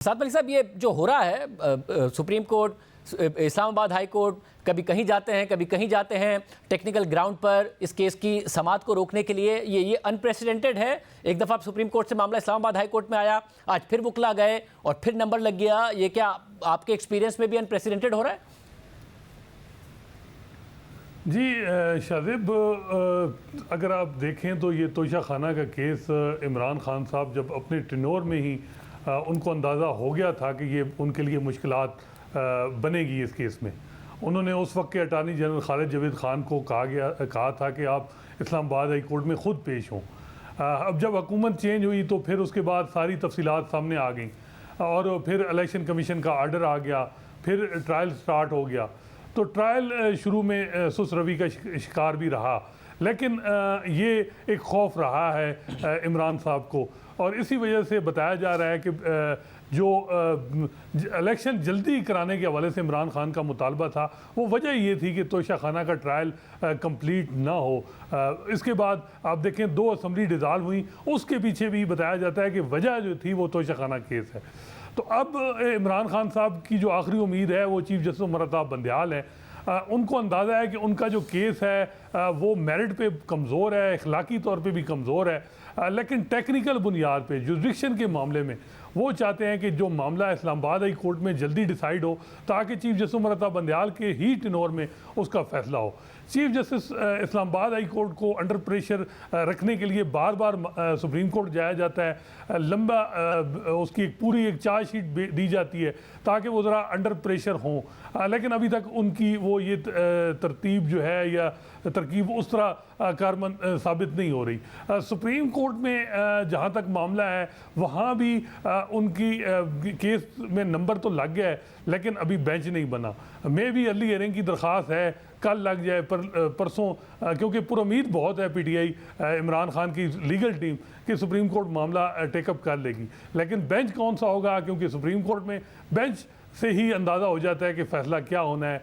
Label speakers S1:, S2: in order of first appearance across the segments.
S1: साथ मलिक साहब, ये जो हो रहा है supreme court, Islamabad high court, कभी कहीं जाते हैं कभी कहीं जाते हैं टेक्निकल ग्राउंड पर इस केस की समाअत को रोकने के लिए, ये अनप्रेसिडेंटेड है। एक दफ़ा सुप्रीम कोर्ट से मामला इस्लामाबाद हाई कोर्ट में आया, आज फिर वकला गए और फिर नंबर लग गया। ये क्या आपके एक्सपीरियंस में भी अनप्रेसिडेंटेड हो रहा है?
S2: जी शाजिब, अगर आप देखें तो ये तोशा खाना का केस इमरान खान साहब जब अपने टेन्योर में ही उनको अंदाज़ा हो गया था कि ये उनके लिए मुश्किलात बनेगी इस केस में। उन्होंने उस वक्त के अटार्नी जनरल खालिद जावेद ख़ान को कहा था कि आप इस्लामाबाद हाई कोर्ट में ख़ुद पेश हों। अब जब हुकूमत चेंज हुई तो फिर उसके बाद सारी तफसीलात सामने आ गई और फिर इलेक्शन कमीशन का आर्डर आ गया, फिर ट्रायल स्टार्ट हो गया। तो ट्रायल शुरू में सुस्त रवि का शिकार भी रहा, लेकिन ये एक खौफ रहा है इमरान साहब को, और इसी वजह से बताया जा रहा है कि जो इलेक्शन जल्दी कराने के हवाले से इमरान खान का मुतालबा था, वो वजह ये थी कि तोशा खाना का ट्रायल कंप्लीट ना हो। इसके बाद आप देखें 2 असम्बली डिज़ाल्व हुई, उसके पीछे भी बताया जाता है कि वजह जो थी वो तोशा खाना केस है। तो अब इमरान खान साहब की जो आखिरी उम्मीद है वो चीफ जस्टिस उमर अता बंदयाल है। उनको अंदाज़ा है कि उनका जो केस है वो मेरिट पे कमज़ोर है, अखलाकी तौर पे भी कमज़ोर है, लेकिन टेक्निकल बुनियाद पे जुरिडिक्शन के मामले में वो चाहते हैं कि जो मामला इस्लामाबाद हाई कोर्ट में जल्दी डिसाइड हो, ताकि चीफ जस्टिस उमर अता बंदयाल के ही टेन्योर में उसका फैसला हो। Chief justice Islamabad high court को अंडर प्रेशर रखने के लिए बार बार सुप्रीम कोर्ट जाया जाता है, लंबा उसकी पूरी एक चार्जशीट दी जाती है ताकि वो ज़रा अंडर प्रेशर हों, लेकिन अभी तक उनकी वो ये तरतीब जो है या तरकीब उस तरह कारमंद साबित नहीं हो रही। सुप्रीम कोर्ट में जहाँ तक मामला है वहाँ भी उनकी केस में नंबर तो लग गया है, लेकिन अभी बेंच नहीं बना। मे भी अर्ली हियरिंग की दरख्वास्त है, कल लग जाए परसों, क्योंकि पुरुमीद बहुत है पीटीआई इमरान खान की लीगल टीम कि सुप्रीम कोर्ट मामला टेकअप कर लेगी, लेकिन बेंच कौन सा होगा, क्योंकि सुप्रीम कोर्ट में बेंच से ही अंदाज़ा हो जाता है कि फ़ैसला क्या होना है।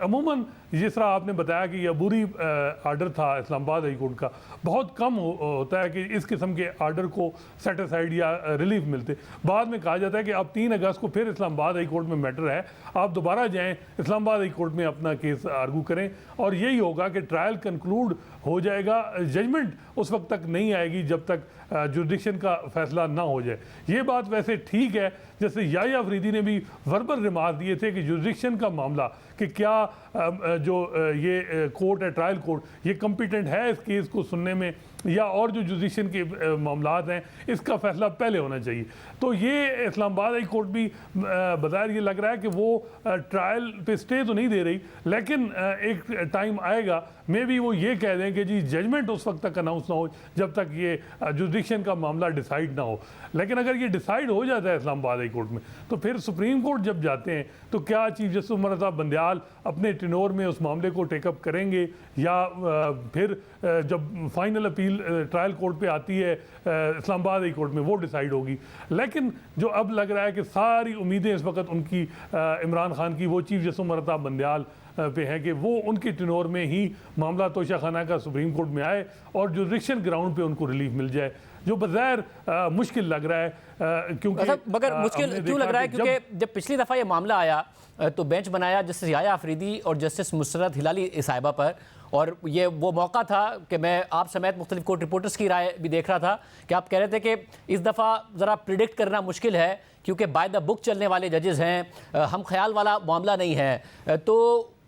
S2: अमूमन जिस तरह आपने बताया कि यह बुरी आर्डर था इस्लामाबाद हाई कोर्ट का, बहुत कम होता है कि इस किस्म के आर्डर को सेटिसाइड या रिलीफ मिलते। बाद में कहा जाता है कि अब 3 अगस्त को फिर इस्लामाबाद हाई कोर्ट में मैटर है, आप दोबारा जाएं इस्लामाबाद हाई कोर्ट में अपना केस आर्गू करें, और यही होगा कि ट्रायल कंक्लूड हो जाएगा। जजमेंट उस वक्त तक नहीं आएगी जब तक जुरिडिक्शन का फैसला ना हो जाए। ये बात वैसे ठीक है, जैसे याह्या अफरीदी ने भी वर्बल रिमार्क दिए थे कि जुरिडिक्शन का मामला कि क्या जो ये कोर्ट है, ट्रायल कोर्ट, ये कम्पिटेंट है इस केस को सुनने में, या और जो जुरिडिक्शन के मामलात हैं इसका फैसला पहले होना चाहिए। तो ये इस्लामाबाद हाई कोर्ट भी बज़ाहिर ये लग रहा है कि वो ट्रायल पे स्टे तो नहीं दे रही, लेकिन एक टाइम आएगा, मे भी वो ये कह दें कि जी जजमेंट उस वक्त तक अनाउंस ना हो जब तक ये जुरिडिक्शन का मामला डिसाइड ना हो। लेकिन अगर ये डिसाइड हो जाता है इस्लामाबाद हाई कोर्ट में, तो फिर सुप्रीम कोर्ट जब जाते हैं तो क्या चीफ जस्टिस उमर अता बंदयाल अपने टेन्योर में उस मामले को टेकअप करेंगे, या फिर जब फाइनल अपील ट्रायल कोर्ट पे आती है इस्लामाबाद हाई कोर्ट में वो डिसाइड होगी। लेकिन जो अब लग रहा है कि सारी उम्मीदें इस वक्त उनकी इमरान खान की वो चीफ जस्टिस उमर अता बंदयाल पे है कि वो उनके टेन्योर में ही मामला तोशा खाना का सुप्रीम कोर्ट में आए और जुरिडिक्शन ग्राउंड पे उनको रिलीफ मिल जाए, जो बज़ाहिर मुश्किल लग रहा है। क्योंकि
S1: मगर मुश्किल क्यों लग रहा है, क्योंकि जब पिछली दफ़ा ये मामला आया तो बेंच बनाया जस्टिस याह्या अफरीदी और जस्टिस मुसरत हिलाली साहिबा पर, और ये वो मौका था कि मैं आप समेत मुख्तलिफ कोर्ट रिपोर्टर्स की राय भी देख रहा था कि आप कह रहे थे कि इस दफ़ा ज़रा प्रिडिक्ट करना मुश्किल है क्योंकि बाय द बुक चलने वाले जजेस हैं, हम ख्याल वाला मामला नहीं है। तो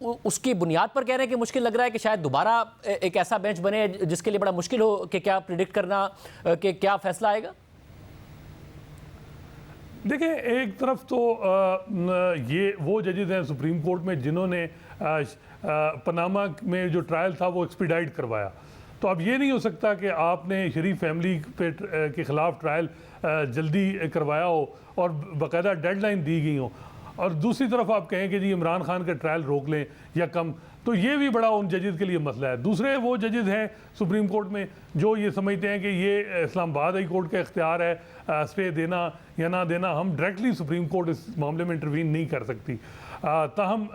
S1: उसकी बुनियाद पर कह रहे हैं कि मुश्किल लग रहा है कि शायद दोबारा एक ऐसा बेंच बने जिसके लिए बड़ा मुश्किल हो कि क्या प्रिडिक्ट करना कि क्या फैसला आएगा।
S2: देखिए, एक तरफ तो ये वो जजेस हैं सुप्रीम कोर्ट में जिन्होंने पनामा में जो ट्रायल था वो एक्सपीडाइट करवाया, तो अब ये नहीं हो सकता कि आपने शरीफ फैमिली पे के ख़िलाफ़ ट्रायल जल्दी करवाया हो और बाकायदा डेडलाइन दी गई हो, और दूसरी तरफ आप कहें कि जी इमरान खान का ट्रायल रोक लें या कम, तो ये भी बड़ा उन जजेस के लिए मसला है। दूसरे वो जजेस हैं सुप्रीम कोर्ट में जो ये समझते हैं कि ये इस्लामाबाद हाई कोर्ट का इख्तियार है स्टे देना या ना देना, हम डायरेक्टली सुप्रीम कोर्ट इस मामले में इंटरवीन नहीं कर सकती। ताहम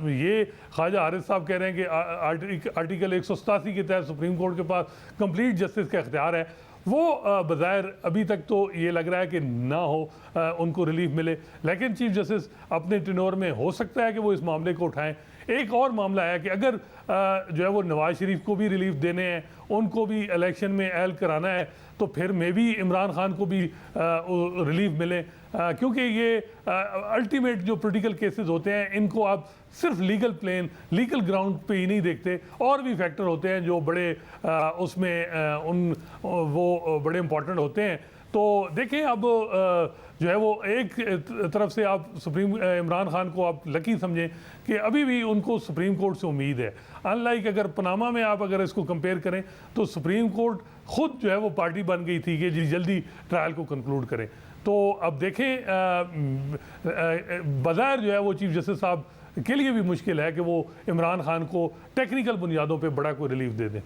S2: ये ख्वाजा हारिस साहब कह रहे हैं कि आर्टिकल 187 के तहत सुप्रीम कोर्ट के पास कंप्लीट जस्टिस का इख्तियार है, वो बज़ाहिर अभी तक तो ये लग रहा है कि ना हो उनको रिलीफ मिले, लेकिन चीफ जस्टिस अपने टेन्योर में हो सकता है कि वो इस मामले को उठाएं। एक और मामला है कि अगर जो है वो नवाज शरीफ को भी रिलीफ देने हैं, उनको भी इलेक्शन में एहल कराना है, तो फिर मे भी इमरान खान को भी रिलीफ मिले, क्योंकि ये अल्टीमेट जो पॉलिटिकल केसेस होते हैं इनको आप सिर्फ लीगल प्लेन, लीगल ग्राउंड पे ही नहीं देखते, और भी फैक्टर होते हैं जो बड़े उसमें वो बड़े इंपॉर्टेंट होते हैं। तो देखें अब जो है वो एक तरफ से आप इमरान खान को आप लकी समझें कि अभी भी उनको सुप्रीम कोर्ट से उम्मीद है। अनलाइक अगर पनामा में आप अगर इसको कंपेयर करें तो सुप्रीम कोर्ट खुद जो है वो पार्टी बन गई थी कि जल्दी ट्रायल को कंक्लूड करें। तो अब देखें बज़ाहिर जो है वो चीफ जस्टिस साहब के लिए भी मुश्किल है कि वो इमरान खान को टेक्निकल बुनियादों पे बड़ा कोई रिलीफ दे दें।